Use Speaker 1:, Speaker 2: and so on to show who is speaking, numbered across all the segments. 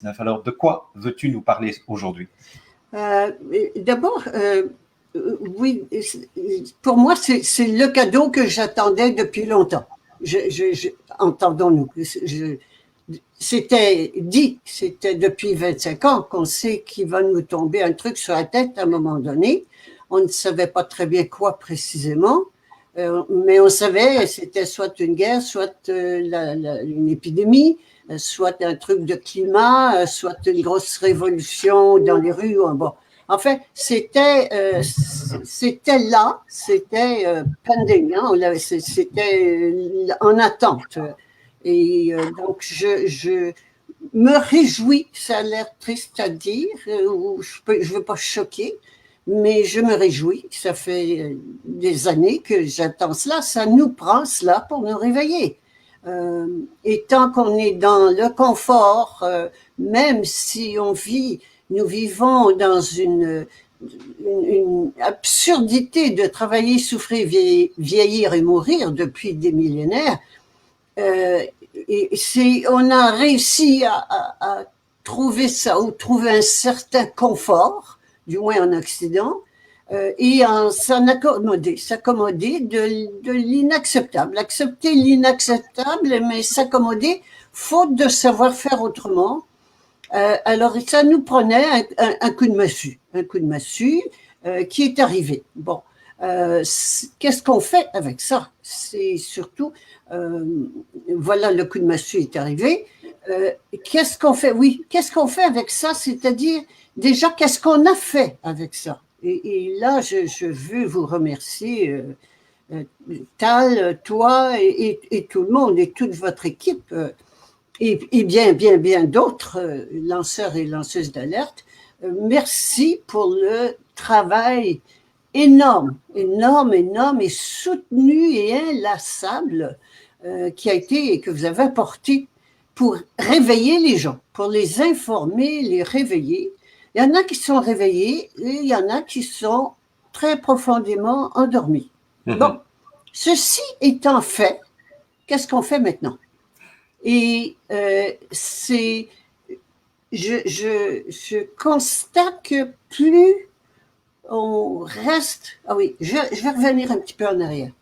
Speaker 1: COVID-19. Alors, de quoi veux-tu nous parler aujourd'hui?
Speaker 2: D'abord, oui, pour moi, c'est le cadeau que j'attendais depuis longtemps. Entendons-nous. C'était dit, c'était depuis 25 ans qu'on sait qu'il va nous tomber un truc sur la tête à un moment donné. On ne savait pas très bien quoi précisément, mais on savait c'était soit une guerre, soit une épidémie, soit un truc de climat, soit une grosse révolution dans les rues. Bon. En fait, c'était là, c'était pending, hein, c'était en attente. Et donc, je me réjouis, ça a l'air triste à dire, ou je veux pas choquer, mais je me réjouis. Ça fait des années que j'attends cela. Ça nous prend cela pour nous réveiller. Et tant qu'on est dans le confort, même si nous vivons dans une absurdité de travailler, souffrir, vieillir et mourir depuis des millénaires, on a réussi à trouver ça, ou trouver un certain confort, du moins en Occident, et à s'accommoder de l'inacceptable. Accepter l'inacceptable, mais s'accommoder, faute de savoir faire autrement. Alors, ça nous prenait un coup de massue qui est arrivé. Bon, qu'est-ce qu'on fait avec ça? C'est surtout, voilà, le coup de massue est arrivé. Qu'est-ce qu'on fait? Oui, qu'est-ce qu'on fait avec ça? C'est-à-dire, déjà, qu'est-ce qu'on a fait avec ça? Et là, je veux vous remercier, Tal, toi et tout le monde et toute votre équipe, et bien d'autres lanceurs et lanceuses d'alerte. Merci pour le travail énorme et soutenu et inlassable qui a été et que vous avez apporté pour réveiller les gens, pour les informer, les réveiller. Il y en a qui sont réveillés et il y en a qui sont très profondément endormis. Bon, ceci étant fait, qu'est-ce qu'on fait maintenant? Et je constate que plus on reste... Ah oui, je vais revenir un petit peu en arrière.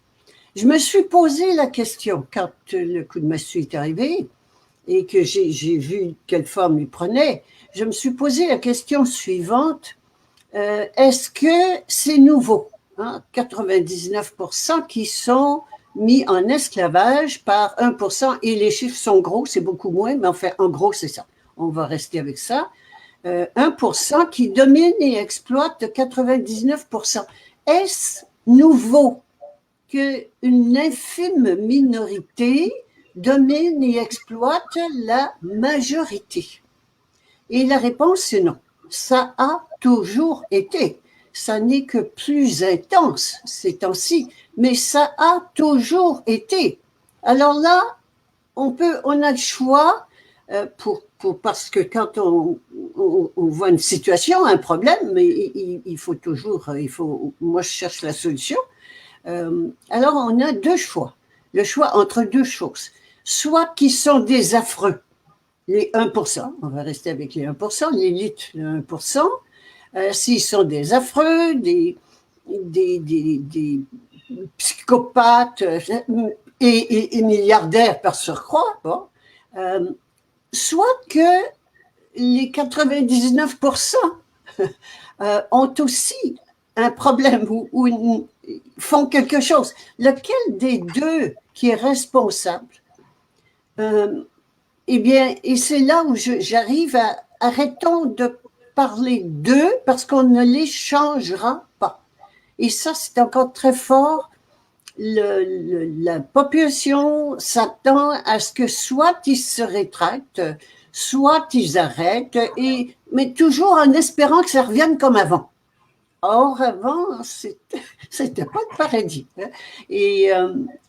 Speaker 2: Je me suis posé la question quand le coup de massue est arrivé et que j'ai vu quelle forme il prenait. Je me suis posé la question suivante. Est-ce que c'est nouveau, hein, 99% qui sont mis en esclavage par 1%, et les chiffres sont gros, c'est beaucoup moins, mais enfin, en gros, c'est ça. On va rester avec ça. 1% qui domine et exploite 99%. Est-ce nouveau qu'une infime minorité domine et exploite la majorité? Et la réponse, c'est non. Ça a toujours été. Ça n'est que plus intense ces temps-ci, mais ça a toujours été. Alors là, on a le choix parce que quand on voit une situation, un problème, mais moi je cherche la solution. Alors on a deux choix. Le choix entre deux choses. Soit qui sont des affreux, les 1%, on va rester avec les 1%, l'élite, le 1%, s'ils sont des affreux, des psychopathes et milliardaires par surcroît, bon, soit que les 99% ont aussi un problème ou font quelque chose. Lequel des deux qui est responsable? Eh bien, et c'est là où j'arrive à arrêtons de parler d'eux parce qu'on ne les changera pas. Et ça, c'est encore très fort. La population s'attend à ce que soit ils se rétractent, soit ils arrêtent, mais toujours en espérant que ça revienne comme avant. Or, avant, c'était pas le paradis. Hein.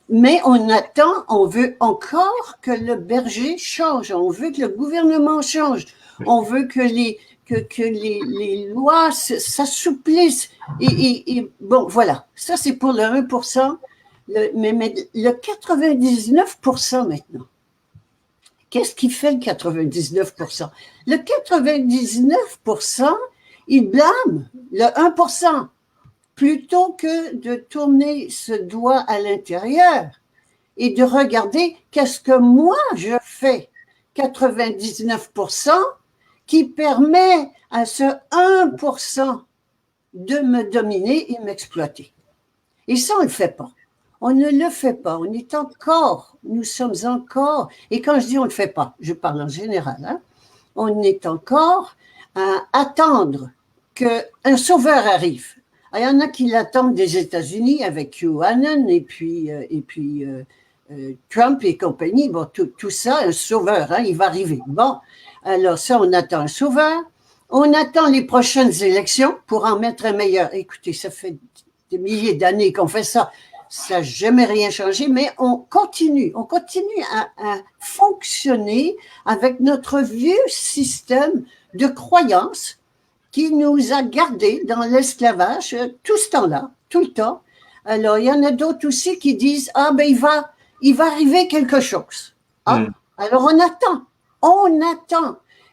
Speaker 2: Mais on attend, on veut encore que le berger change, on veut que le gouvernement change, on veut que les lois s'assouplissent. Et bon, voilà, ça c'est pour le 1%, mais le 99% maintenant. qu'est-ce qui fait le 99%? Le 99%, il blâme le 1%. Plutôt que de tourner ce doigt à l'intérieur et de regarder qu'est-ce que moi je fais, 99%, qui permet à ce 1% de me dominer et m'exploiter. Et ça, on ne le fait pas. On ne le fait pas. Nous sommes encore, et quand je dis on ne le fait pas, je parle en général, hein, on est encore à attendre qu'un sauveur arrive. Il y en a qui l'attendent des États-Unis avec QAnon et puis Trump et compagnie. Bon, tout ça, un sauveur, hein, il va arriver. Bon, alors ça, on attend un sauveur. On attend les prochaines élections pour en mettre un meilleur. Écoutez, ça fait des milliers d'années qu'on fait ça. Ça n'a jamais rien changé, mais on continue à fonctionner avec notre vieux système de croyances qui nous a gardés dans l'esclavage tout ce temps-là, tout le temps. Alors, il y en a d'autres aussi qui disent « Ah, ben il va arriver quelque chose. » Ah, alors on attend.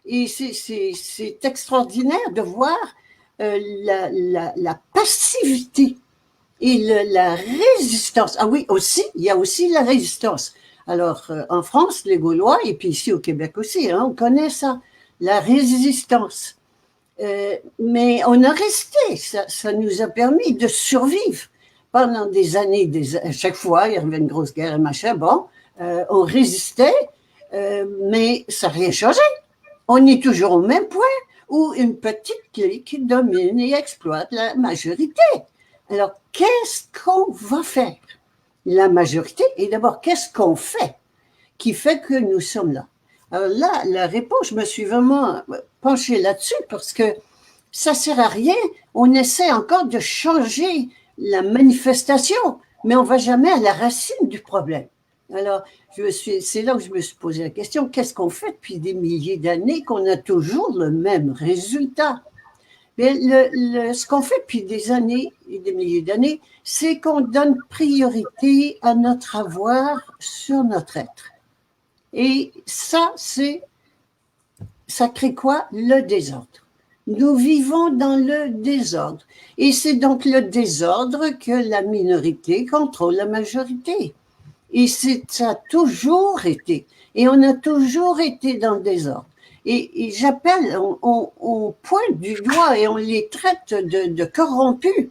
Speaker 2: Et c'est extraordinaire de voir la passivité et la résistance. Ah oui, aussi, il y a aussi la résistance. Alors, en France, les Gaulois, et puis ici au Québec aussi, hein, on connaît ça, la résistance. Mais on a resté, ça nous a permis de survivre pendant des années, à chaque fois, il y avait une grosse guerre et machin, bon, on résistait, mais ça n'a rien changé. On est toujours au même point où une petite clique domine et exploite la majorité. Alors, qu'est-ce qu'on va faire? La majorité, et d'abord, qu'est-ce qu'on fait qui fait que nous sommes là? Alors là, la réponse, je me suis vraiment penchée là-dessus parce que ça ne sert à rien. On essaie encore de changer la manifestation, mais on ne va jamais à la racine du problème. Alors, c'est là que je me suis posé la question, qu'est-ce qu'on fait depuis des milliers d'années qu'on a toujours le même résultat? Mais ce qu'on fait depuis des années et des milliers d'années, c'est qu'on donne priorité à notre avoir sur notre être. Et ça crée quoi? Le désordre. Nous vivons dans le désordre. Et c'est donc le désordre que la minorité contrôle la majorité. Et ça a toujours été. Et on a toujours été dans le désordre. Et j'appelle, on pointe du doigt et on les traite de corrompus.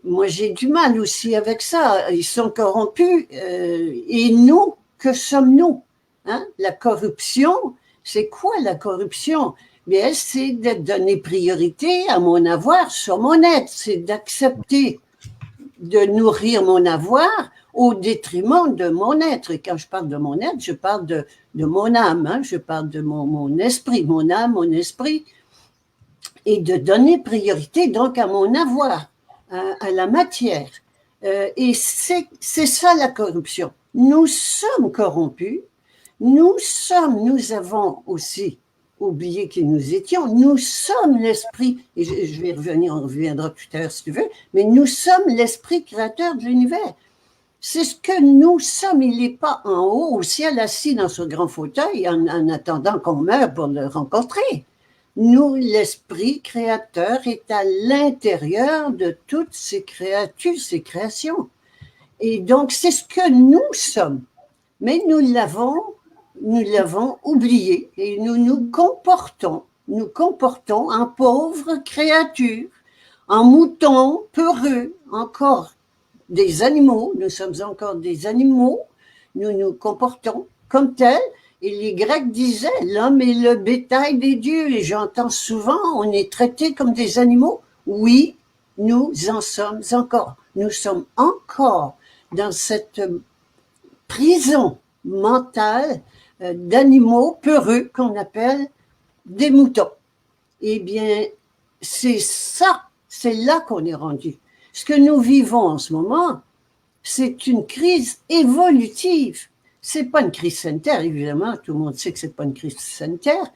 Speaker 2: Moi, j'ai du mal aussi avec ça. Ils sont corrompus. Et nous, que sommes-nous? Hein? La corruption, c'est quoi la corruption? Bien, c'est de donner priorité à mon avoir sur mon être. C'est d'accepter de nourrir mon avoir au détriment de mon être. Et quand je parle de mon être, je parle de mon âme, hein? Je parle de mon esprit, mon âme, mon esprit, et de donner priorité donc à mon avoir, à la matière. Et c'est ça la corruption. Nous sommes corrompus, nous avons aussi oublié qui nous étions, nous sommes l'esprit, et je vais revenir, on reviendra tout à l'heure si tu veux, mais nous sommes l'esprit créateur de l'univers. C'est ce que nous sommes, il n'est pas en haut au ciel assis dans ce grand fauteuil en attendant qu'on meure pour le rencontrer. Nous, l'esprit créateur est à l'intérieur de toutes ces créatures, ces créations. Et donc, c'est ce que nous sommes. Mais nous l'avons oublié et nous nous comportons en pauvres créatures, en moutons peureux, encore des animaux, nous sommes encore des animaux, nous nous comportons comme tels. Et les Grecs disaient, l'homme est le bétail des dieux. Et j'entends souvent, on est traités comme des animaux. Oui, nous en sommes encore. Nous sommes encore dans cette prison mentale d'animaux peureux qu'on appelle des moutons. Eh bien, c'est là qu'on est rendu. Ce que nous vivons en ce moment, c'est une crise évolutive. C'est pas une crise sanitaire, évidemment, tout le monde sait que c'est pas une crise sanitaire,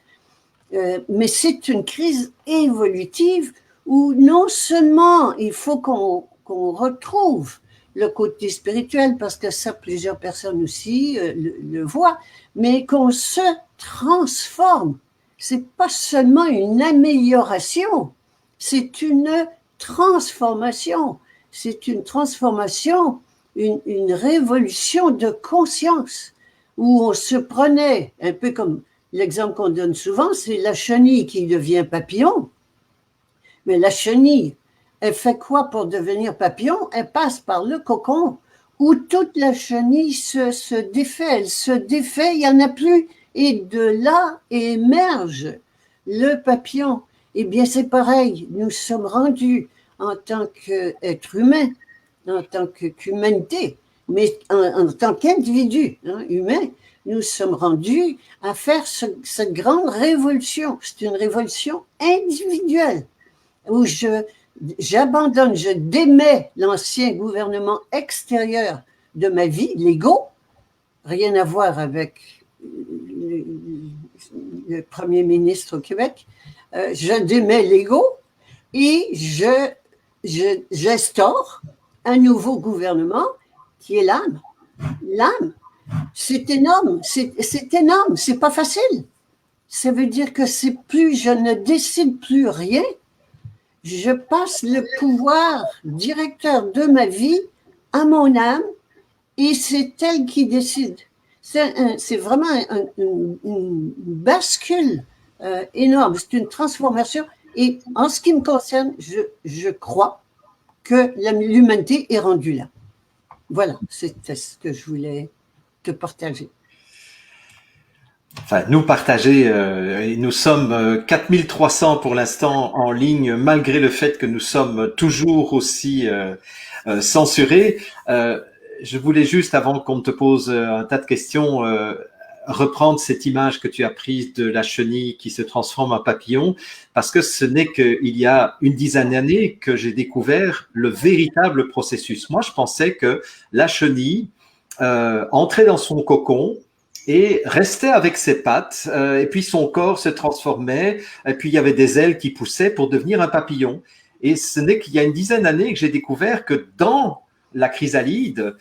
Speaker 2: mais c'est une crise évolutive où non seulement il faut qu'on retrouve le côté spirituel, parce que ça, plusieurs personnes aussi le voient, mais qu'on se transforme. C'est pas seulement une amélioration, c'est une transformation. C'est une transformation, une révolution de conscience, où on se prenait, un peu comme l'exemple qu'on donne souvent, c'est la chenille qui devient papillon. Mais la chenille, elle fait quoi pour devenir papillon? Elle passe par le cocon, où toute la chenille se défait, elle se défait, il n'y en a plus, et de là émerge le papillon. Eh bien, c'est pareil, nous sommes rendus en tant qu'être humain, en tant qu'humanité, mais en tant qu'individu humain, nous sommes rendus à faire cette grande révolution. C'est une révolution individuelle où j'abandonne, je démets l'ancien gouvernement extérieur de ma vie, l'ego, rien à voir avec le premier ministre au Québec, je démets l'ego et j'instaure un nouveau gouvernement qui est l'âme. L'âme, c'est énorme, c'est énorme, c'est pas facile. Ça veut dire que c'est plus, je ne décide plus rien, je passe le pouvoir directeur de ma vie à mon âme et c'est elle qui décide. C'est vraiment une bascule énorme, c'est une transformation. Et en ce qui me concerne, je crois que l'humanité est rendue là. Voilà, c'était ce que je voulais te partager.
Speaker 1: Enfin, nous partager, nous sommes 4300 pour l'instant en ligne, malgré le fait que nous sommes toujours aussi censurés. Je voulais juste, avant qu'on te pose un tas de questions, reprendre cette image que tu as prise de la chenille qui se transforme en papillon, parce que ce n'est qu'il y a une dizaine d'années que j'ai découvert le véritable processus. Moi, je pensais que la chenille entrait dans son cocon et restait avec ses pattes, et puis son corps se transformait, et puis il y avait des ailes qui poussaient pour devenir un papillon. Et ce n'est qu'il y a une dizaine d'années que j'ai découvert que dans la chrysalide,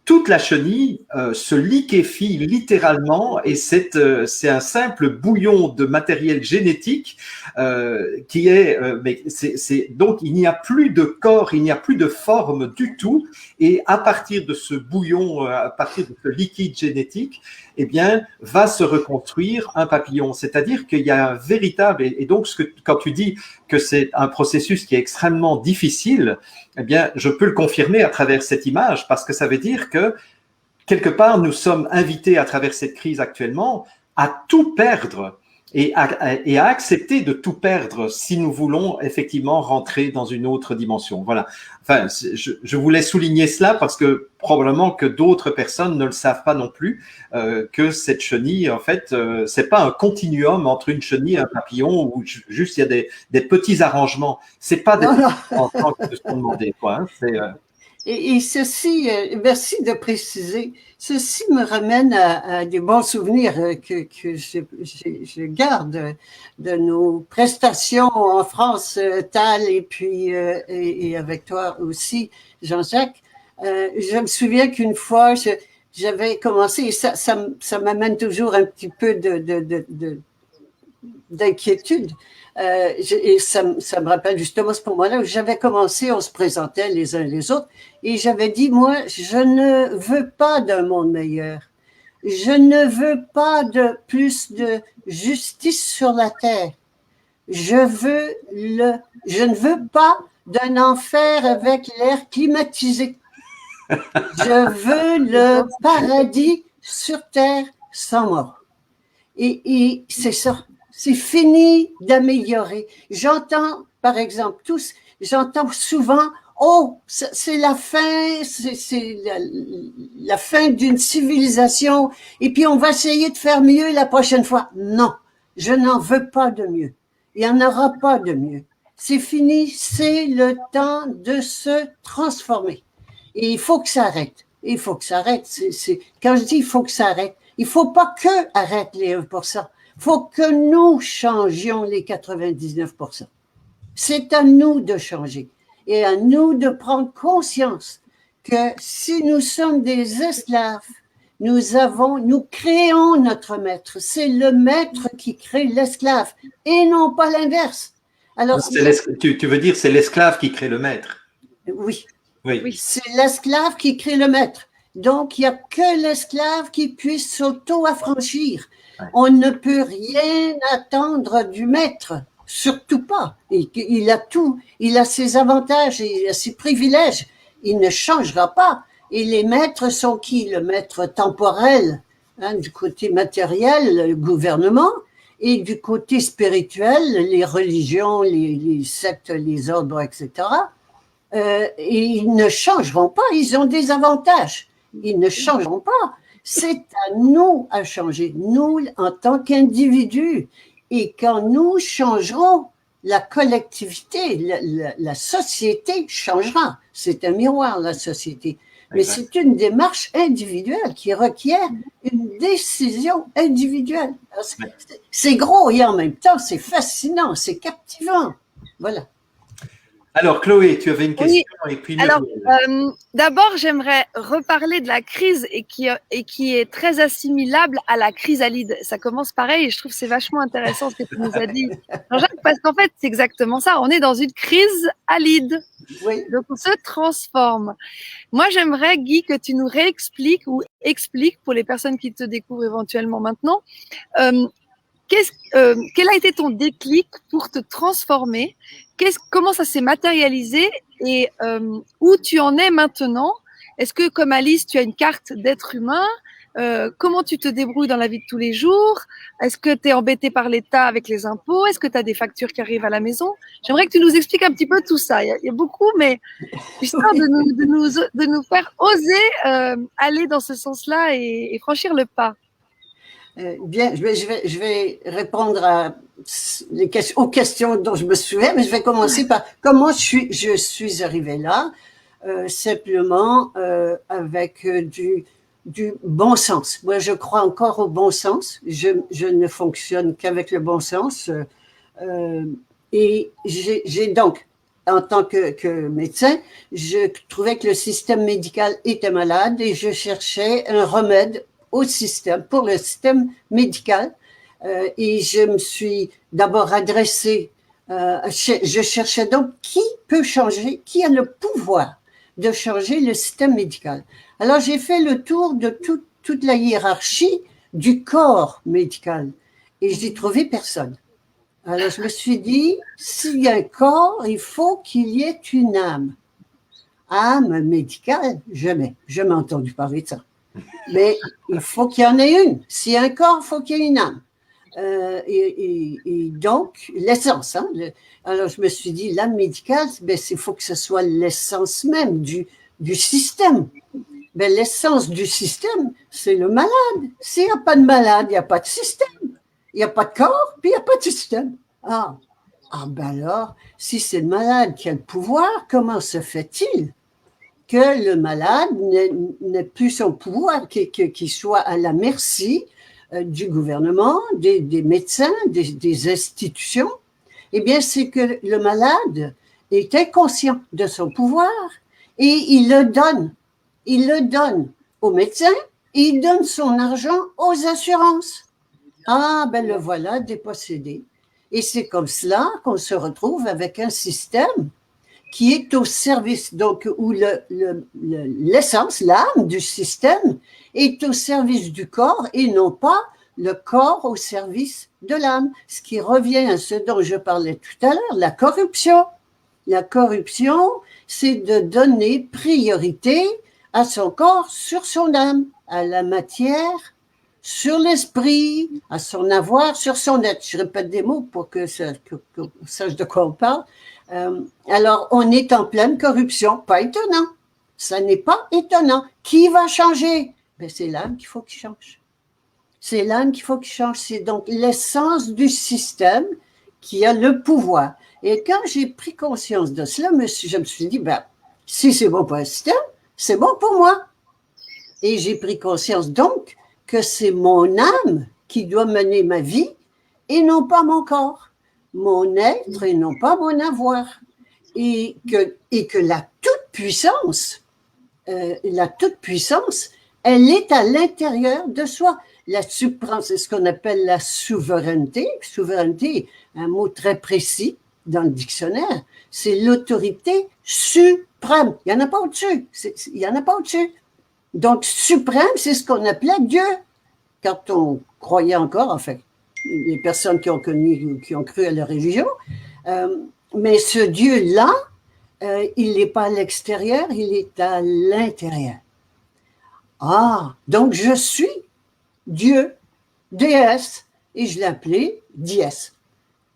Speaker 1: toute la chenille se liquéfie littéralement et c'est un simple bouillon de matériel génétique qui est, donc il n'y a plus de corps, il n'y a plus de forme du tout et à partir de ce bouillon, à partir de ce liquide génétique, eh bien, va se reconstruire un papillon. C'est-à-dire qu'il y a un véritable, et donc quand tu dis que c'est un processus qui est extrêmement difficile, eh bien, je peux le confirmer à travers cette image parce que ça veut dire que quelque part, nous sommes invités à travers cette crise actuellement à tout perdre et à accepter de tout perdre si nous voulons effectivement rentrer dans une autre dimension. Voilà. Enfin, je voulais souligner cela parce que probablement que d'autres personnes ne le savent pas non plus, que cette chenille, en fait, c'est pas un continuum entre une chenille et un papillon où juste il y a des petits arrangements. C'est pas des arrangements qui se sont demandés, quoi. Hein. C'est
Speaker 2: Et ceci, merci de préciser, ceci me ramène à des bons souvenirs que je garde de nos prestations en France, Tal, et puis et avec toi aussi, Jean-Jacques. Je me souviens qu'une fois, j'avais commencé, et ça m'amène toujours un petit peu d'inquiétude. Et ça me rappelle justement ce moment-là où j'avais commencé, on se présentait les uns les autres, et j'avais dit, moi, je ne veux pas d'un monde meilleur. Je ne veux pas de plus de justice sur la terre. Je ne veux pas d'un enfer avec l'air climatisé. Je veux le paradis sur terre sans mort. Et c'est ça. C'est fini d'améliorer. J'entends, par exemple, j'entends souvent, oh, c'est la fin, c'est la fin d'une civilisation, et puis on va essayer de faire mieux la prochaine fois. Non, je n'en veux pas de mieux. Il n'y en aura pas de mieux. C'est fini, c'est le temps de se transformer. Et il faut que ça arrête. Il faut que ça arrête. Quand je dis il faut que ça arrête, il ne faut pas que arrête les 1%. Il faut que nous changions les 99%. C'est à nous de changer et à nous de prendre conscience que si nous sommes des esclaves, nous créons notre maître. C'est le maître qui crée l'esclave et non pas l'inverse. Alors,
Speaker 1: Tu veux dire c'est l'esclave qui crée le maître?
Speaker 2: oui,
Speaker 1: Oui.
Speaker 2: c'est l'esclave qui crée le maître. Donc, il n'y a que l'esclave qui puisse s'auto-affranchir.
Speaker 1: Ouais.
Speaker 2: On ne peut rien attendre du maître, surtout pas. Il a tout, il a ses avantages, il a ses privilèges. Il ne changera pas. Et les maîtres sont qui? Le maître temporel, hein, du côté matériel, le gouvernement, et du côté spirituel, les religions, les sectes, les ordres, etc. Et ils ne changeront pas, ils ont des avantages. Ils ne changeront pas. C'est à nous à changer, nous en tant qu'individus. Et quand nous changerons, la collectivité, la société changera. C'est un miroir, la société. Mais c'est une démarche individuelle qui requiert une décision individuelle. C'est gros et en même temps, c'est fascinant, c'est captivant. Voilà.
Speaker 1: Alors, Chloé, tu avais une question et puis
Speaker 3: alors, d'abord, j'aimerais reparler de la crise et qui est très assimilable à la chrysalide. Ça commence pareil et je trouve que c'est vachement intéressant ce que tu nous as dit, Jean-Jacques, parce qu'en fait, c'est exactement ça. On est dans une crise alide. Oui. Donc, on se transforme. Moi, j'aimerais, Guy, que tu nous réexpliques ou expliques pour les personnes qui te découvrent éventuellement maintenant, quel a été ton déclic pour te transformer? Comment ça s'est matérialisé et où tu en es maintenant? Est-ce que, comme Alice, tu as une carte d'être humain? Comment tu te débrouilles dans la vie de tous les jours? Est-ce que tu es embêté par l'État avec les impôts? Est-ce que tu as des factures qui arrivent à la maison? J'aimerais que tu nous expliques un petit peu tout ça. Il y a beaucoup, mais histoire de nous faire oser aller dans ce sens-là et franchir le pas.
Speaker 2: Bien, je vais répondre aux questions dont je me souviens, mais je vais commencer par comment je suis arrivée là, simplement avec du bon sens. Moi, je crois encore au bon sens. Je ne fonctionne qu'avec le bon sens. Et j'ai donc, en tant que médecin, je trouvais que le système médical était malade et je cherchais un remède pour le système médical. Et je me suis d'abord adressée, je cherchais donc qui peut changer, qui a le pouvoir de changer le système médical. Alors j'ai fait le tour de toute la hiérarchie du corps médical et je n'ai trouvé personne. Alors je me suis dit, s'il y a un corps, il faut qu'il y ait une âme. Âme médicale, jamais entendu parler de ça. Mais il faut qu'il y en ait une. S'il y a un corps, il faut qu'il y ait une âme. Et donc, l'essence. Hein, alors, je me suis dit, l'âme médicale, ben, il faut que ce soit l'essence même du système. Ben, l'essence du système, c'est le malade. S'il n'y a pas de malade, il n'y a pas de système. Il n'y a pas de corps, puis il n'y a pas de système. Ben alors, si c'est le malade qui a le pouvoir, comment se fait-il que le malade n'ait plus son pouvoir, qu'il soit à la merci du gouvernement, des médecins, des institutions? Eh bien, c'est que le malade est inconscient de son pouvoir et il le donne. Il le donne aux médecins et il donne son argent aux assurances. Ben le voilà dépossédé. Et c'est comme cela qu'on se retrouve avec un système qui est au service, donc où l'essence, l'âme du système est au service du corps et non pas le corps au service de l'âme. Ce qui revient à ce dont je parlais tout à l'heure, la corruption. La corruption, c'est de donner priorité à son corps sur son âme, à la matière sur l'esprit, à son avoir sur son être. Je répète des mots pour que qu'on sache de quoi on parle. Alors, on est en pleine corruption. Pas étonnant. Ça n'est pas étonnant. Qui va changer? Ben, c'est l'âme qu'il faut qu'il change. C'est l'âme qu'il faut qu'il change. C'est donc l'essence du système qui a le pouvoir. Et quand j'ai pris conscience de cela, je me suis dit, ben, si c'est bon pour le système, c'est bon pour moi. Et j'ai pris conscience donc que c'est mon âme qui doit mener ma vie et non pas mon corps, mon être et non pas mon avoir. Et que la toute-puissance la toute-puissance, elle est à l'intérieur de soi. La suprême, c'est ce qu'on appelle la souveraineté. Souveraineté, un mot très précis dans le dictionnaire, c'est l'autorité suprême. Il n'y en a pas au-dessus. Il n'y en a pas au-dessus. Donc, suprême, c'est ce qu'on appelait Dieu. Quand on croyait encore, en fait, les personnes qui ont connu, qui ont cru à la religion. Mais ce Dieu-là, il n'est pas à l'extérieur, il est à l'intérieur. Ah, donc je suis Dieu, déesse, et je l'appelais dièse.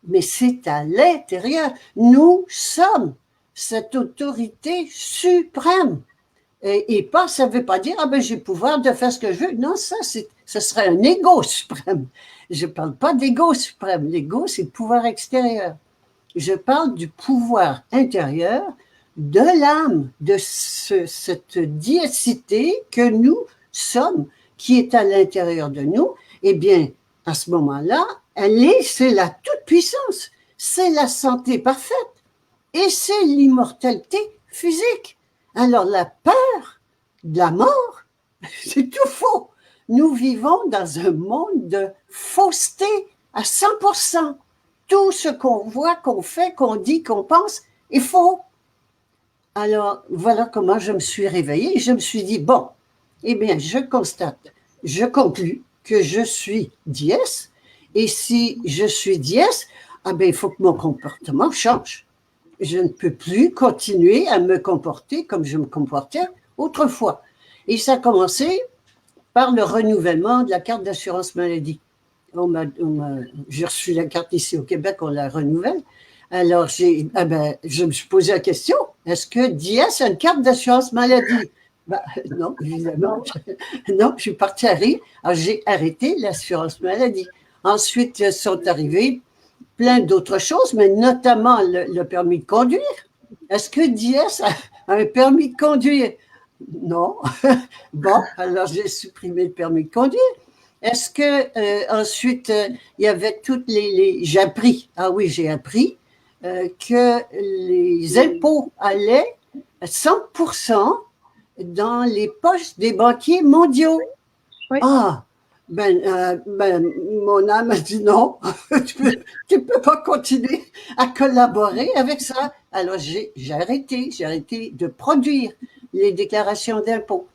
Speaker 2: Mais c'est à l'intérieur. Nous sommes cette autorité suprême. Et pas, ça ne veut pas dire, ah ben j'ai le pouvoir de faire ce que je veux. Non, ce serait un ego suprême. Je ne parle pas d'ego suprême. L'ego, c'est le pouvoir extérieur. Je parle du pouvoir intérieur de l'âme, de cette diécité que nous sommes, qui est à l'intérieur de nous. Eh bien, à ce moment-là, c'est la toute-puissance, c'est la santé parfaite et c'est l'immortalité physique. Alors, la peur de la mort, c'est tout faux. Nous vivons dans un monde de fausseté à 100%. Tout ce qu'on voit, qu'on fait, qu'on dit, qu'on pense est faux. Alors, voilà comment je me suis réveillée. Je me suis dit, bon, eh bien, je constate, je conclus que je suis dièse. Et si je suis dièse, ah ben, il faut que mon comportement change. Je ne peux plus continuer à me comporter comme je me comportais autrefois. Et ça a commencé par le renouvellement de la carte d'assurance maladie. J'ai reçu la carte ici au Québec, on la renouvelle. Alors, je me suis posé la question, est-ce que Diaz a une carte d'assurance maladie? Non, évidemment. Non, je suis partie à rire. Alors, j'ai arrêté l'assurance maladie. Ensuite, sont arrivés plein d'autres choses, mais notamment le permis de conduire. Est-ce que Diaz a un permis de conduire? Non. Bon, alors j'ai supprimé le permis de conduire. Est-ce que ensuite il y avait toutes j'ai appris, ah oui, j'ai appris que les impôts allaient à 100% dans les poches des banquiers mondiaux.
Speaker 3: Oui.
Speaker 2: Ah, mon âme a dit non, tu peux pas continuer à collaborer avec ça. Alors j'ai arrêté de produire les déclarations d'impôts.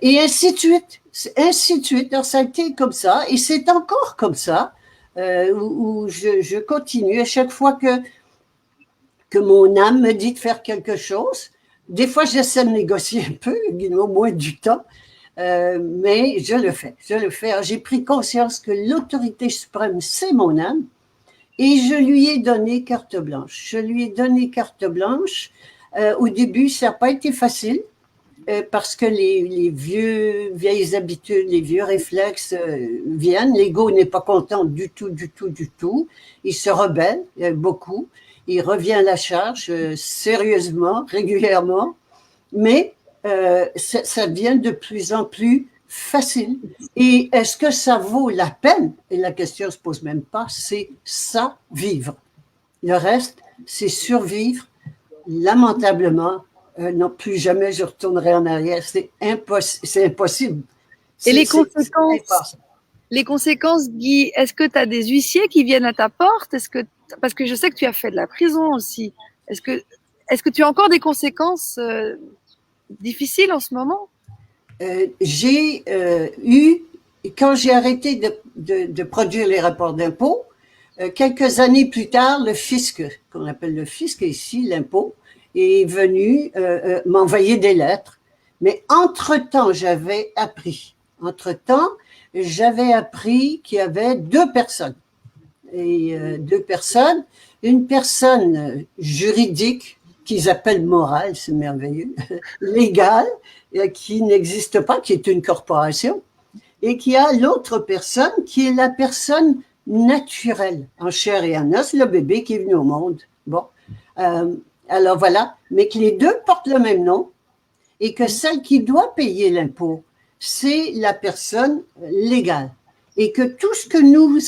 Speaker 2: Et ainsi de suite, ainsi de suite. Alors ça a été comme ça, et c'est encore comme ça, où je continue à chaque fois que mon âme me dit de faire quelque chose. Des fois, j'essaie de négocier un peu, au moins du temps, mais je le fais. Alors, j'ai pris conscience que l'autorité suprême, c'est mon âme, et je lui ai donné carte blanche. Au début, ça n'a pas été facile, parce que les vieilles habitudes, les vieux réflexes viennent. L'ego n'est pas content du tout. Il se rebelle beaucoup. Il revient à la charge sérieusement, régulièrement. Mais ça devient de plus en plus facile. Et est-ce que ça vaut la peine? Et la question ne se pose même pas. C'est ça, vivre. Le reste, c'est survivre. Lamentablement, non, plus jamais je retournerai en arrière. C'est impossible.
Speaker 3: Et les conséquences, Guy, est-ce que tu as des huissiers qui viennent à ta porte? Parce que je sais que tu as fait de la prison aussi. Est-ce que tu as encore des conséquences difficiles en ce moment?
Speaker 2: J'ai eu, quand j'ai arrêté de produire les rapports d'impôts, quelques années plus tard, le fisc, qu'on appelle le fisc ici, l'impôt, est venu m'envoyer des lettres. Mais entre-temps, j'avais appris qu'il y avait deux personnes. Et une personne juridique qu'ils appellent morale, c'est merveilleux, légale, qui n'existe pas, qui est une corporation, et qui a l'autre personne qui est la personne naturelle, en chair et en os, le bébé qui est venu au monde. Bon. Alors voilà, mais que les deux portent le même nom et que celle qui doit payer l'impôt, c'est la personne légale. Et que tout ce que nous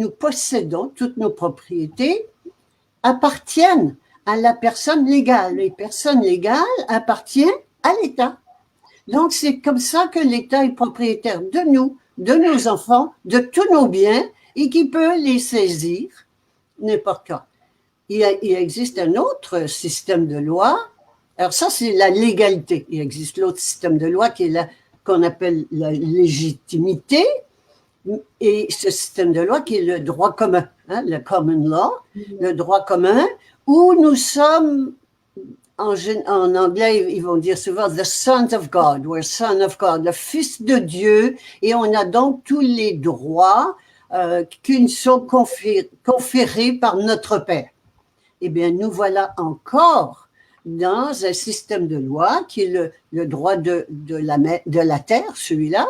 Speaker 2: possédons, toutes nos propriétés, appartiennent à la personne légale. Les personnes légales appartiennent à l'État. Donc, c'est comme ça que l'État est propriétaire de nous, de nos enfants, de tous nos biens et qui peut les saisir n'importe quand. Il existe un autre système de loi. Alors ça, c'est la légalité. Il existe l'autre système de loi qui est qu'on appelle la légitimité. Et ce système de loi qui est le droit commun, hein, le common law, le droit commun, où nous sommes, en anglais, ils vont dire souvent the sons of God, we're son of God, le fils de Dieu, et on a donc tous les droits qui nous sont conférés par notre Père. Eh bien, nous voilà encore dans un système de loi qui est le droit de la terre, celui-là,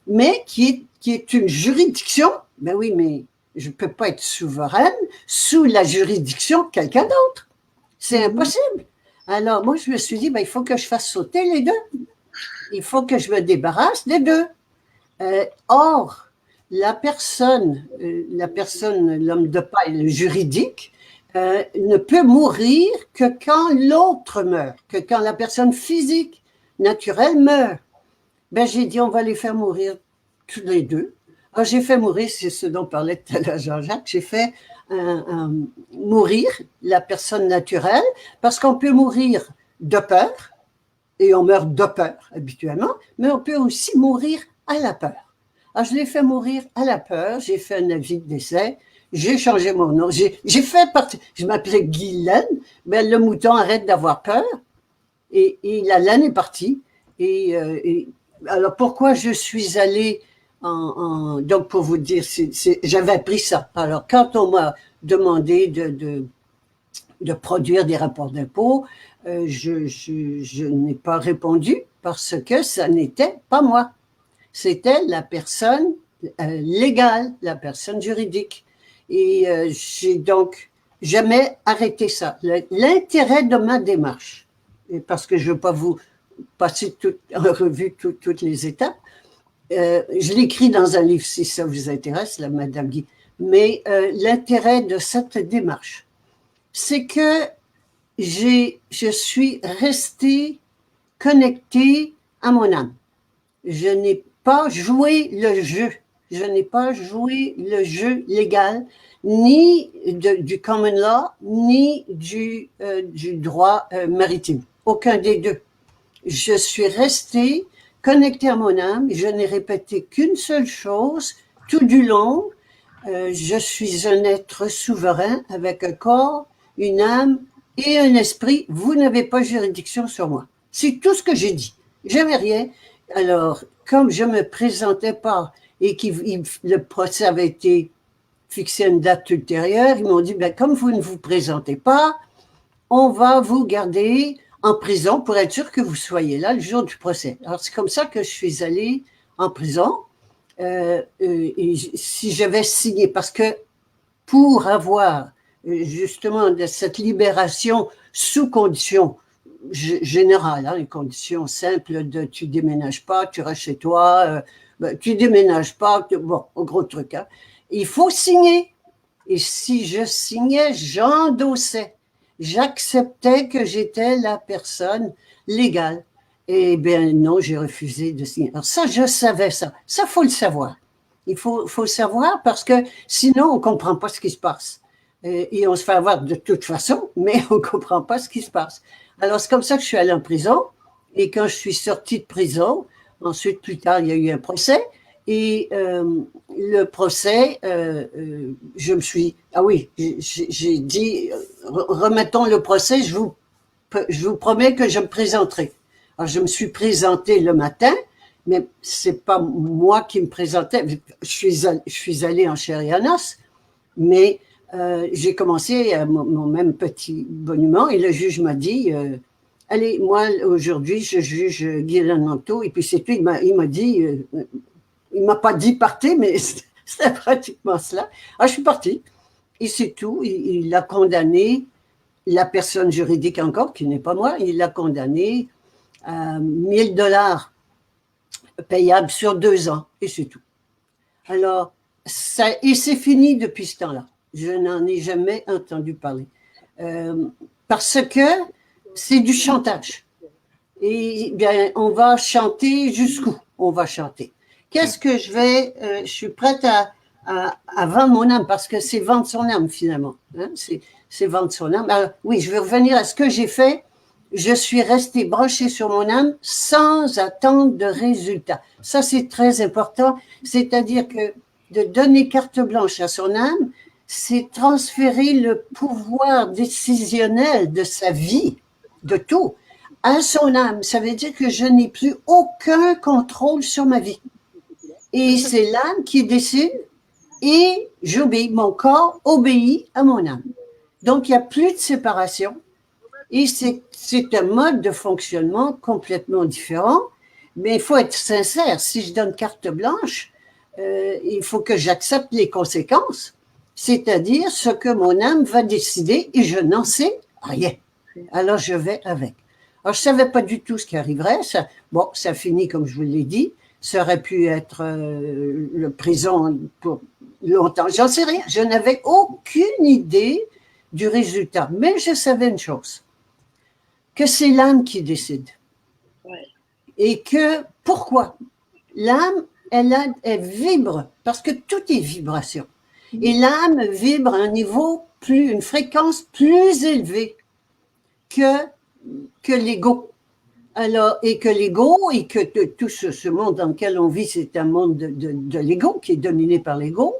Speaker 2: mais qui est une juridiction. Ben oui, mais je ne peux pas être souveraine sous la juridiction de quelqu'un d'autre. C'est impossible. Alors, moi, je me suis dit, ben, il faut que je fasse sauter les deux. Il faut que je me débarrasse des deux. Or, la personne, l'homme de paille, le juridique, ne peut mourir que quand l'autre meurt, que quand la personne physique, naturelle, meurt. Ben, j'ai dit, on va les faire mourir tous les deux. Alors, j'ai fait mourir, c'est ce dont parlait tout à l'heure Jean-Jacques, j'ai fait mourir la personne naturelle, parce qu'on peut mourir de peur, et on meurt de peur habituellement, mais on peut aussi mourir à la peur. Alors, je l'ai fait mourir à la peur, j'ai fait un avis de décès, j'ai changé mon nom, j'ai fait partie, je m'appelais Guylaine, mais le mouton arrête d'avoir peur, et la laine est partie, et alors pourquoi je suis allée donc pour vous dire, j'avais appris ça. Alors quand on m'a demandé de produire des rapports d'impôts, je n'ai pas répondu parce que ça n'était pas moi. C'était la personne légale, la personne juridique. Et j'ai donc jamais arrêté ça. L'intérêt de ma démarche, et parce que je ne veux pas vous passer en revue toutes les étapes, je l'écris dans un livre si ça vous intéresse, la Madame Guy. Mais l'intérêt de cette démarche, c'est que je suis restée connectée à mon âme. Je n'ai pas joué le jeu. Je n'ai pas joué le jeu légal, ni du common law, ni du droit maritime. Aucun des deux. Je suis restée connectée à mon âme. Je n'ai répété qu'une seule chose tout du long. Je suis un être souverain avec un corps, une âme et un esprit. Vous n'avez pas juridiction sur moi. C'est tout ce que j'ai dit. Jamais rien. Alors, comme je me présentais pas et que le procès avait été fixé à une date ultérieure, ils m'ont dit, ben, comme vous ne vous présentez pas, on va vous garder en prison pour être sûr que vous soyez là le jour du procès. Alors, c'est comme ça que je suis allée en prison. Et si j'avais signé, parce que pour avoir justement de cette libération sous conditions générales, hein, les conditions simples de tu déménages pas, tu restes chez toi, tu déménages pas, bon, au gros truc, hein, il faut signer. Et si je signais, j'endossais. J'acceptais que j'étais la personne légale. Eh bien non, j'ai refusé de signer. Alors ça, je savais ça. Ça, faut le savoir. Il faut savoir parce que sinon, on comprend pas ce qui se passe. Et on se fait avoir de toute façon, mais on comprend pas ce qui se passe. Alors, c'est comme ça que je suis allée en prison. Et quand je suis sortie de prison, ensuite, plus tard, il y a eu un procès. Et le procès, je me suis... Ah oui, j'ai dit, remettons le procès, je vous promets que je me présenterai. Alors, je me suis présentée le matin, mais c'est pas moi qui me présentais. Je suis allée en chair et en os, mais j'ai commencé mon même petit monument et le juge m'a dit allez, moi, aujourd'hui, je juge Guylaine Manteau. Et puis, c'est tout. Il m'a dit... il m'a pas dit partez, mais c'était pratiquement cela. Alors, je suis partie. Et c'est tout. Il a condamné la personne juridique encore, qui n'est pas moi, il l'a condamné à $1000 payables sur 2 ans. Et c'est tout. Alors, et c'est fini depuis ce temps-là. Je n'en ai jamais entendu parler. Parce que c'est du chantage. Et bien, on va chanter jusqu'où? On va chanter. Qu'est-ce que je suis prête à vendre mon âme, parce que c'est vendre son âme finalement. Hein? C'est vendre son âme. Alors, oui, je vais revenir à ce que j'ai fait. Je suis restée branchée sur mon âme sans attendre de résultat. Ça, c'est très important. C'est-à-dire que de donner carte blanche à son âme, c'est transférer le pouvoir décisionnel de sa vie, de tout, à son âme. Ça veut dire que je n'ai plus aucun contrôle sur ma vie. Et c'est l'âme qui décide et j'obéis. Mon corps obéit à mon âme. Donc, il n'y a plus de séparation. Et c'est un mode de fonctionnement complètement différent. Mais il faut être sincère. Si je donne carte blanche, il faut que j'accepte les conséquences, c'est-à-dire ce que mon âme va décider et je n'en sais rien. Alors, je vais avec. Alors, je ne savais pas du tout ce qui arriverait. Ça finit, comme je vous l'ai dit. Ça aurait pu être le prison pour longtemps. J'en sais rien. Je n'avais aucune idée du résultat. Mais je savais une chose, que c'est l'âme qui décide.
Speaker 3: Ouais.
Speaker 2: Et que, pourquoi? L'âme, elle vibre, parce que tout est vibration. Et l'âme vibre à un niveau une fréquence plus élevée que l'ego. Alors, et que l'ego, et que tout ce monde dans lequel on vit, c'est un monde de l'ego, qui est dominé par l'ego,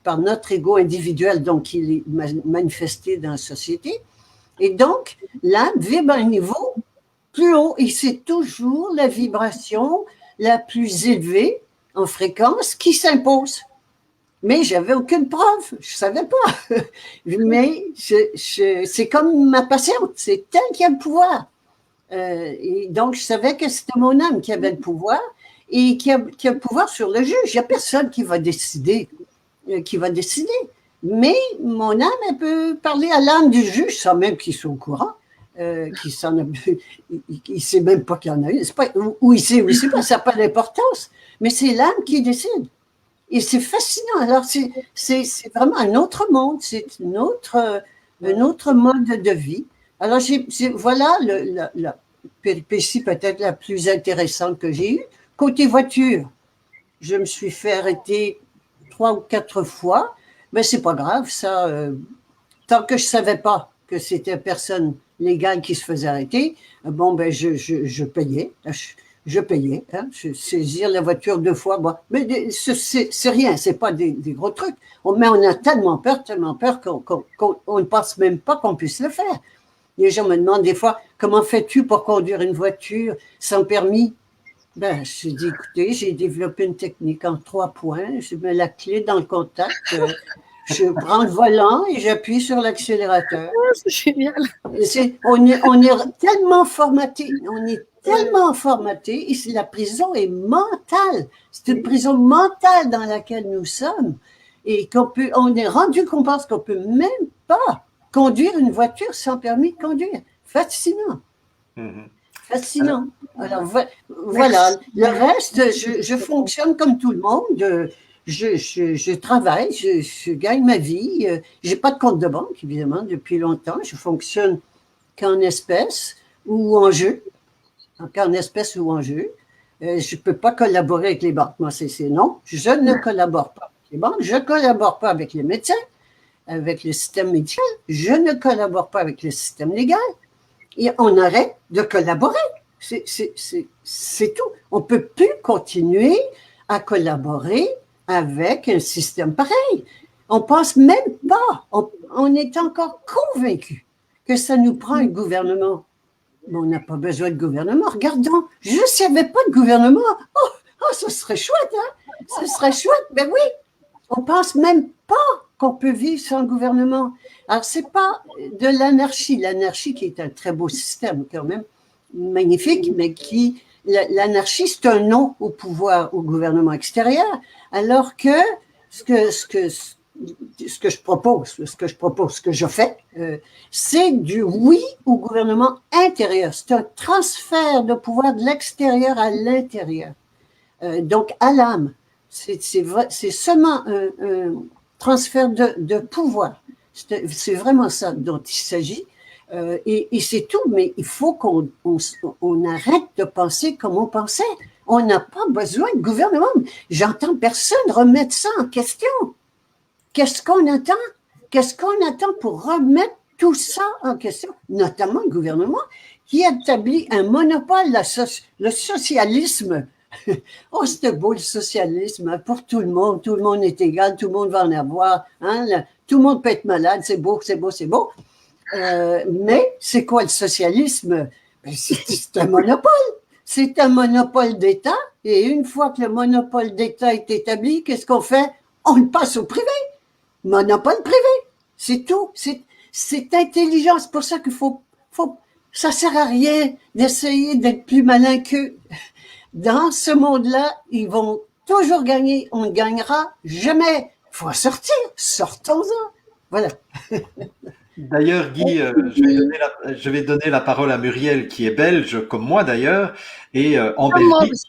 Speaker 2: par notre ego individuel, donc il est manifesté dans la société. Et donc, l'âme vibre à un niveau plus haut, et c'est toujours la vibration la plus élevée en fréquence qui s'impose. Mais j'avais aucune preuve, je savais pas. Mais c'est comme ma patiente, c'est elle qui a le pouvoir. Et donc, je savais que c'était mon âme qui avait le pouvoir et qui a le pouvoir sur le juge. Il n'y a personne qui va décider. Mais mon âme, elle peut parler à l'âme du juge sans même qu'il soit au courant. Il ne sait même pas qu'il y en a une. Ou il sait pas, ça n'a pas d'importance. Mais c'est l'âme qui décide. Et c'est fascinant. Alors, c'est vraiment un autre monde, c'est un autre mode de vie. Alors, voilà la péripétie peut-être la plus intéressante que j'ai eue. Côté voiture, je me suis fait arrêter 3 ou 4 fois, mais c'est pas grave, ça. Tant que je savais pas que c'était une personne légale qui se faisait arrêter, bon, ben, je payais. Je payais, hein, saisir la voiture 2 fois. Bon, mais c'est rien, c'est pas des gros trucs. Mais on a tellement peur qu'on ne pense même pas qu'on puisse le faire. Les gens me demandent des fois, comment fais-tu pour conduire une voiture sans permis? Ben, je dis, écoutez, j'ai développé une technique en 3 points. Je mets la clé dans le contact, je prends le volant et j'appuie sur l'accélérateur.
Speaker 3: Oh, c'est génial.
Speaker 2: On est tellement formaté, et la prison est mentale. C'est une prison mentale dans laquelle nous sommes et on est rendu qu'on pense qu'on peut même pas conduire une voiture sans permis de conduire. Fascinant. Fascinant. Alors voilà. Le reste, je fonctionne comme tout le monde. Je travaille, je gagne ma vie. J'ai pas de compte de banque, évidemment, depuis longtemps. Je fonctionne qu'en espèces ou en jeu. En espèces ou en jeu. Je peux pas collaborer avec les banques. Moi, c'est non. Je ne collabore pas avec les banques. Je collabore pas avec les médecins, avec le système médical. Je ne collabore pas avec le système légal. Et on arrête de collaborer. C'est tout. On ne peut plus continuer à collaborer avec un système pareil. On ne pense même pas. On est encore convaincu que ça nous prend un gouvernement. Mais on n'a pas besoin de gouvernement. Regardons, juste s'il n'y avait pas de gouvernement, ce serait chouette, hein? Ce serait chouette. Ben oui, on ne pense même pas qu'on peut vivre sans gouvernement. Alors, ce n'est pas de l'anarchie. L'anarchie qui est un très beau système quand même, magnifique, mais l'anarchie, c'est un non au pouvoir, au gouvernement extérieur, alors que ce que je propose, ce que je fais, c'est du oui au gouvernement intérieur. C'est un transfert de pouvoir de l'extérieur à l'intérieur. Donc, à l'âme. C'est seulement un transfert de pouvoir. C'est vraiment ça dont il s'agit. Et c'est tout, mais il faut qu'on arrête de penser comme on pensait. On n'a pas besoin de gouvernement. J'entends personne remettre ça en question. Qu'est-ce qu'on attend? Qu'est-ce qu'on attend pour remettre tout ça en question? Notamment le gouvernement qui établit un monopole, le socialisme. Oh, c'était beau le socialisme, pour tout le monde est égal, tout le monde va en avoir, hein, tout le monde peut être malade, c'est beau, c'est beau, c'est beau. Mais c'est quoi le socialisme? C'est un monopole. C'est un monopole d'État. Et une fois que le monopole d'État est établi, qu'est-ce qu'on fait? On le passe au privé. Monopole privé. C'est tout. C'est intelligent. C'est pour ça qu'il ça sert à rien d'essayer d'être plus malin qu'eux. Dans ce monde-là, ils vont toujours gagner. On ne gagnera jamais. Il faut sortir. Sortons-en. Voilà.
Speaker 1: D'ailleurs, Guy, je vais donner la parole à Muriel, qui est belge, comme moi d'ailleurs, et en Belgique.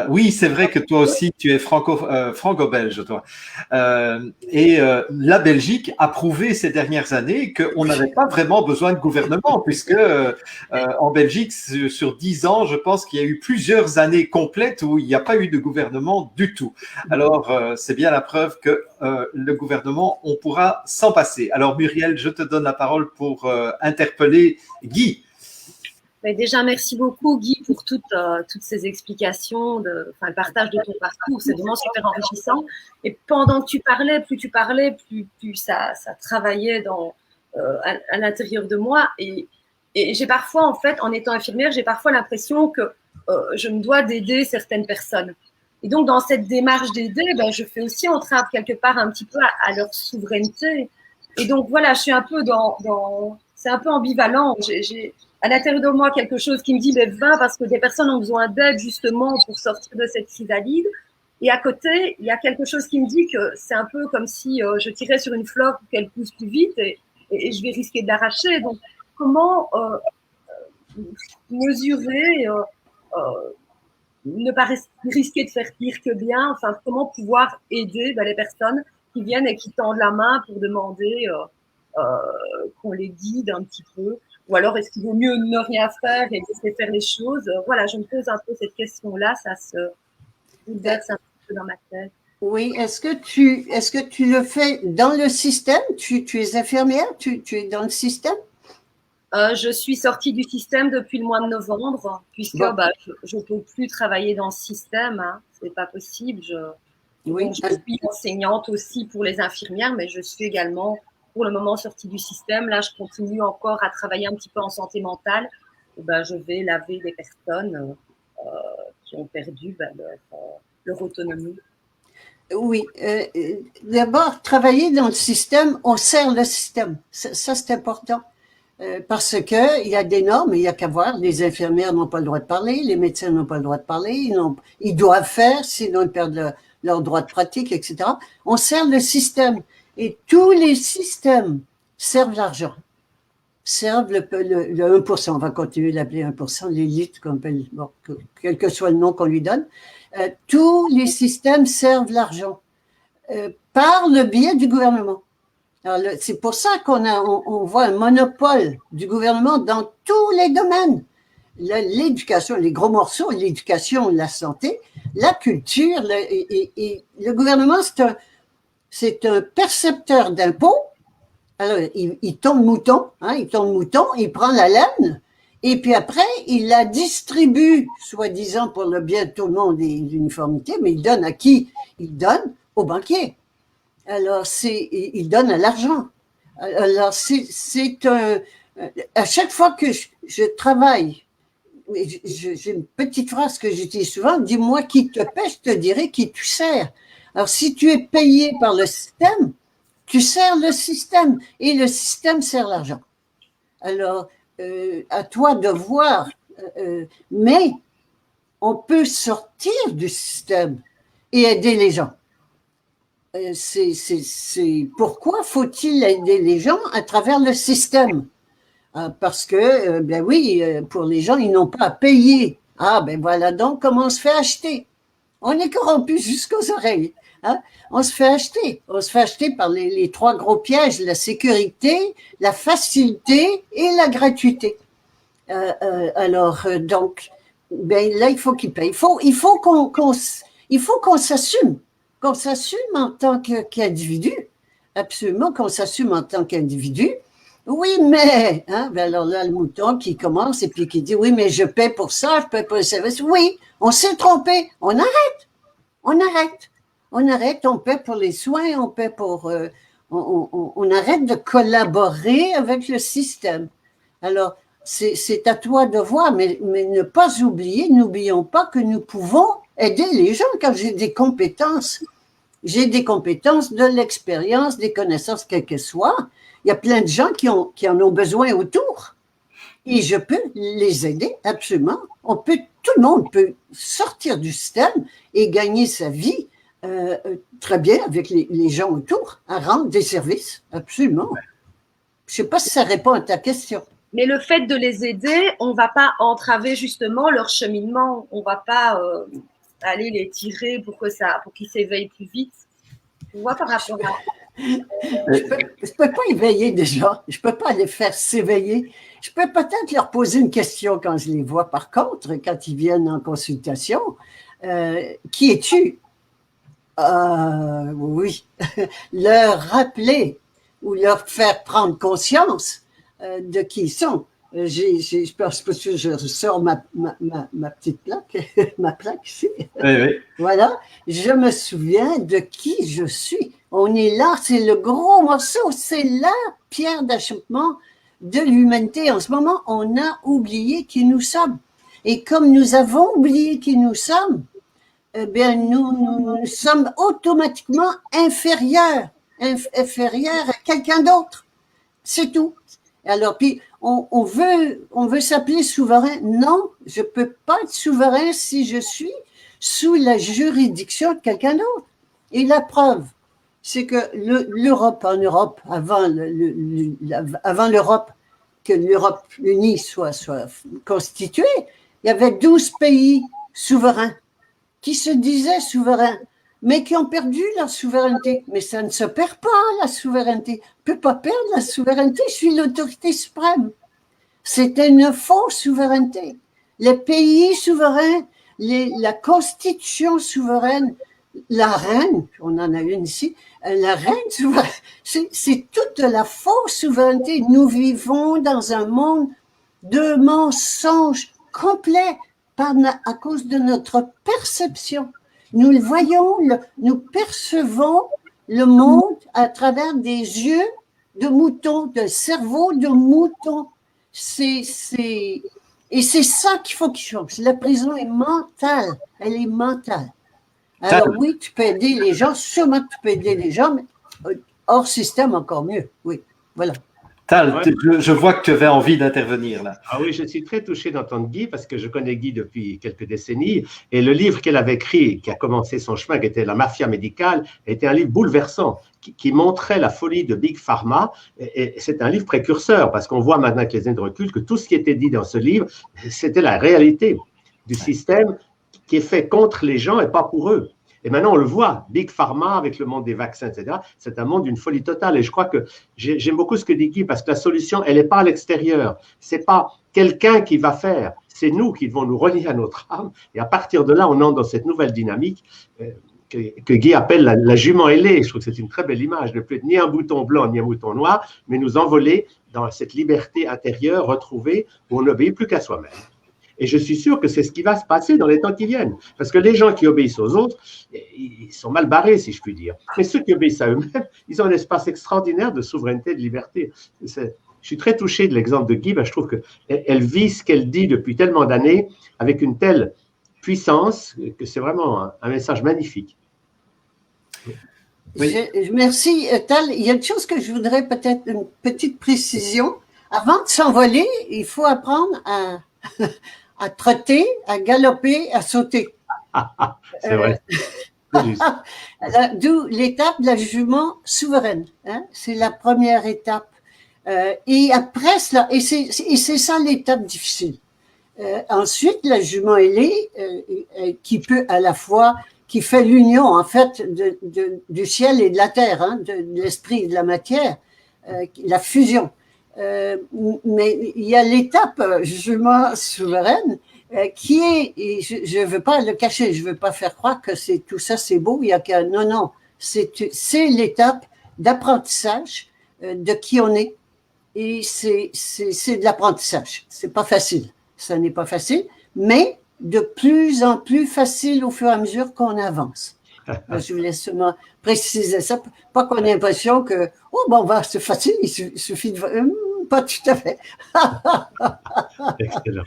Speaker 1: Oui, c'est vrai que toi aussi, tu es franco-belge, toi. La Belgique a prouvé ces dernières années qu'on n'avait pas vraiment besoin de gouvernement, puisque en Belgique, sur 10 ans, je pense qu'il y a eu plusieurs années complètes où il n'y a pas eu de gouvernement du tout. Alors, c'est bien la preuve que le gouvernement, on pourra s'en passer. Alors, Muriel, je te donne la parole pour interpeller Guy.
Speaker 4: Mais déjà, merci beaucoup, Guy, pour toutes ces explications, le partage de ton parcours. C'est vraiment super enrichissant. Et pendant que tu parlais, plus ça travaillait à l'intérieur de moi. Et j'ai parfois, en fait, en étant infirmière, j'ai parfois l'impression que je me dois d'aider certaines personnes. Et donc, dans cette démarche d'aider, je fais aussi entrave quelque part un petit peu à leur souveraineté. Et donc, voilà, je suis un peu c'est un peu ambivalent. J'ai à l'intérieur de moi quelque chose qui me dit, va, parce que des personnes ont besoin d'aide justement pour sortir de cette chrysalide. Et à côté, il y a quelque chose qui me dit que c'est un peu comme si je tirais sur une fleur pour qu'elle pousse plus vite et je vais risquer de l'arracher. Donc, comment mesurer, ne pas risquer de faire pire que bien, enfin, comment pouvoir aider les personnes qui viennent et qui tendent la main pour demander qu'on les guide un petit peu. Ou alors, est-ce qu'il vaut mieux ne rien faire et laisser faire les choses? Voilà, je me pose un peu cette question-là. Ça se bouleverse un peu dans ma tête.
Speaker 2: Oui, est-ce que tu le fais dans le système? Tu es infirmière? Tu es dans le système?
Speaker 4: Je suis sortie du système depuis le mois de novembre, puisque je ne peux plus travailler dans le système. Hein. Ce n'est pas possible. Donc, je suis enseignante aussi pour les infirmières, mais je suis également pour le moment sortie du système. Là, je continue encore à travailler un petit peu en santé mentale. Et je vais laver des personnes qui ont perdu leur autonomie.
Speaker 2: Oui. D'abord, travailler dans le système, on sert le système. Ça c'est important. Parce que il y a des normes, il y a qu'à voir. Les infirmières n'ont pas le droit de parler, les médecins n'ont pas le droit de parler, ils doivent faire, sinon ils perdent leur droit de pratique, etc. On sert le système. Et tous les systèmes servent l'argent, servent le 1%, on va continuer d'appeler 1%, l'élite, quel que soit le nom qu'on lui donne. Tous les systèmes servent l'argent par le biais du gouvernement. Alors, c'est pour ça on voit un monopole du gouvernement dans tous les domaines. L'éducation, les gros morceaux, l'éducation, la santé, la culture, et le gouvernement, c'est un percepteur d'impôts. Alors, il tombe mouton, il prend la laine, et puis après, il la distribue, soi-disant pour le bien de tout le monde et l'uniformité, mais il donne à qui? Il donne aux banquiers. Alors, il donne à l'argent. Alors, à chaque fois que je travaille, j'ai une petite phrase que j'utilise souvent, dis-moi qui te paie, je te dirai qui tu sers. Alors, si tu es payé par le système, tu sers le système et le système sert l'argent. Alors, à toi de voir, mais on peut sortir du système et aider les gens. Pourquoi faut-il aider les gens à travers le système? Parce que, pour les gens, ils n'ont pas à payer. Voilà donc comment on se fait acheter. On est corrompu jusqu'aux oreilles. Hein? On se fait acheter. On se fait acheter par les trois gros pièges, la sécurité, la facilité et la gratuité. Donc, ben là, il faut qu'il paye. Il faut qu'on s'assume, en tant qu'individu. Absolument, qu'on s'assume en tant qu'individu. Oui, mais, hein, ben alors là, le mouton qui commence et puis qui dit, oui, mais je paie pour ça, je paie pour le service. Oui, on s'est trompé. On arrête. On paie pour les soins, on paie pour, on arrête de collaborer avec le système. Alors, c'est à toi de voir, mais ne pas oublier, n'oublions pas que nous pouvons aider les gens quand j'ai des compétences. J'ai des compétences, de l'expérience, des connaissances, quelles qu'elles soient. Il y a plein de gens qui en ont besoin autour. Et je peux les aider, absolument. Tout le monde peut sortir du système et gagner sa vie très bien avec les gens autour, à rendre des services, absolument. Je ne sais pas si ça répond à ta question.
Speaker 4: Mais le fait de les aider, on ne va pas entraver justement leur cheminement. On ne va pas aller les tirer pour qu'ils s'éveillent plus vite. Tu vois, par rapport à...
Speaker 2: Je peux pas éveiller des gens. Je peux pas les faire s'éveiller. Je peux peut-être leur poser une question quand je les vois. Par contre, quand ils viennent en consultation, qui es-tu? Oui. Leur rappeler ou leur faire prendre conscience de qui ils sont. Je pense que je sors ma petite plaque, ma plaque ici.
Speaker 1: Oui.
Speaker 2: Voilà, je me souviens de qui je suis. On est là, c'est le gros morceau, c'est la pierre d'achoppement de l'humanité. En ce moment, on a oublié qui nous sommes. Et comme nous avons oublié qui nous sommes, eh bien, nous sommes automatiquement inférieurs à quelqu'un d'autre. C'est tout. Alors, puis, on veut s'appeler souverain. Non, je peux pas être souverain si je suis sous la juridiction de quelqu'un d'autre. Et la preuve, c'est que l'Europe, avant l'Europe, que l'Europe unie soit constituée, il y avait 12 pays souverains qui se disaient souverains, mais qui ont perdu leur souveraineté. Mais ça ne se perd pas, la souveraineté. On ne peut pas perdre la souveraineté, je suis l'autorité suprême. C'était une fausse souveraineté. Les pays souverains, la constitution souveraine, la reine, on en a une ici, la reine souveraine, c'est toute la fausse souveraineté. Nous vivons dans un monde de mensonges complets à cause de notre perception. Nous le voyons, nous percevons le monde à travers des yeux de mouton, de cerveau de mouton. Et c'est ça qu'il faut qu'il change. La prison est mentale. Elle est mentale. Alors oui, tu peux aider les gens, sûrement que tu peux aider les gens, mais hors système encore mieux. Oui, voilà.
Speaker 1: Tal, je vois que tu avais envie d'intervenir là.
Speaker 5: Ah oui, je suis très touché d'entendre Guy parce que je connais Guy depuis quelques décennies et le livre qu'elle avait écrit, qui a commencé son chemin, qui était La mafia médicale, était un livre bouleversant qui montrait la folie de Big Pharma et c'est un livre précurseur parce qu'on voit maintenant avec les années de recul que tout ce qui était dit dans ce livre, c'était la réalité du système qui est fait contre les gens et pas pour eux. Et maintenant, on le voit, Big Pharma avec le monde des vaccins, etc., c'est un monde d'une folie totale. Et je crois que j'aime beaucoup ce que dit Guy, parce que la solution, elle n'est pas à l'extérieur. Ce n'est pas quelqu'un qui va faire, c'est nous qui devons nous relier à notre âme. Et à partir de là, on entre dans cette nouvelle dynamique que Guy appelle la jument ailée. Je trouve que c'est une très belle image, ne plus être ni un bouton blanc ni un bouton noir, mais nous envoler dans cette liberté intérieure retrouvée où on n'obéit plus qu'à soi-même. Et je suis sûr que c'est ce qui va se passer dans les temps qui viennent. Parce que les gens qui obéissent aux autres, ils sont mal barrés, si je puis dire. Mais ceux qui obéissent à eux-mêmes, ils ont un espace extraordinaire de souveraineté et de liberté. Je suis très touché de l'exemple de Guy. Je trouve qu'elle vit ce qu'elle dit depuis tellement d'années avec une telle puissance que c'est vraiment un message magnifique.
Speaker 2: Oui. Merci, Tal. Il y a une chose que je voudrais peut-être une petite précision. Avant de s'envoler, il faut apprendre à trotter, à galoper, à sauter.
Speaker 5: C'est vrai.
Speaker 2: D'où l'étape de la jument souveraine. Hein? C'est la première étape. Et après cela, et c'est ça l'étape difficile. Ensuite, la jument ailée, qui peut à la fois, qui fait l'union en fait du ciel et de la terre, hein, de l'esprit et de la matière, la fusion. Mais il y a l'étape jugement souveraine qui est, et je ne veux pas le cacher, je ne veux pas faire croire que c'est tout ça c'est beau, il y a qu'un non, non, c'est l'étape d'apprentissage de qui on est, et c'est de l'apprentissage. C'est pas facile, ça n'est pas facile, mais de plus en plus facile au fur et à mesure qu'on avance. Je vous laisse seulement préciser ça, pas qu'on ait l'impression que oh bon, c'est facile, il suffit de pas tout à fait.
Speaker 5: Excellent.